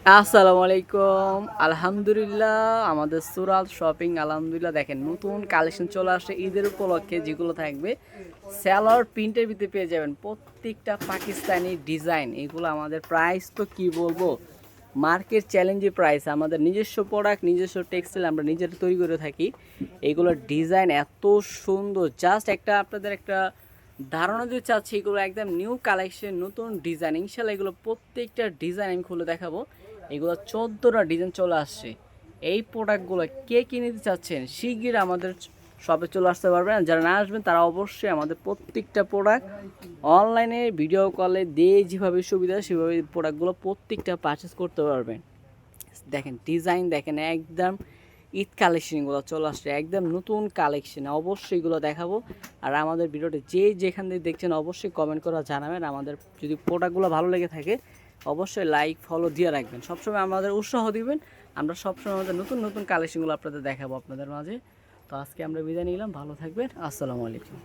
আসসালামু আলাইকুম। আলহামদুলিল্লাহ, আমাদের সুরাত শপিং আলহামদুলিল্লাহ দেখেন নতুন কালেকশন চলে আসে ঈদের উপলক্ষে, যেগুলো থাকবে স্যালোয়ার প্রিন্টের ভিতরে পেয়ে যাবেন প্রত্যেকটা পাকিস্তানি ডিজাইন। এগুলো আমাদের প্রাইস তো কি বলবো, মার্কেট চ্যালেঞ্জের প্রাইস। আমাদের নিজস্ব প্রোডাক্ট, নিজস্ব টেক্সটাইল আমরা নিজেরা তৈরি করে থাকি। এগুলোর ডিজাইন এত সুন্দর, জাস্ট একটা আপনাদের একটা ধারণা দিতে চাচ্ছি। এগুলো একদম নিউ কালেকশন, নতুন ডিজাইন। ইনশাল্লাহ এগুলো প্রত্যেকটা ডিজাইন আমি খুলে দেখাবো। এগুলো 14টা ডিজাইন চলে আসছে। এই প্রোডাক্টগুলো কে কিনে নিতে চাচ্ছেন শিগগির আমাদের শপে চলে আসতে পারবেন। যারা না আসবেন তারা অবশ্যই আমাদের প্রত্যেকটা প্রোডাক্ট অনলাইনে ভিডিও কলে দিয়ে যেভাবে সুবিধা সেভাবে প্রোডাক্টগুলো প্রত্যেকটা পারচেস করতে পারবেন। দেখেন ডিজাইন দেখেন, একদম ঈদ কালেকশনগুলো চলে আসছে, একদম নতুন কালেকশন। অবশ্যই এগুলো দেখাবো। আর আমাদের ভিডিওটি যেখান থেকে দেখছেন অবশ্যই কমেন্ট করে জানাবেন। আমাদের যদি প্রোডাক্টগুলো ভালো লেগে থাকে অবশ্যই লাইক ফলো দিয়ে রাখবেন, সবসময় আমাদের উৎসাহ দিবেন। আমরা সবসময় আমাদের নতুন নতুন কালেকশনগুলো আপনাদের দেখাবো আপনাদের মাঝে। তো আজকে আমরা বিদায় নিলাম, ভালো থাকবেন, আসসালামু আলাইকুম।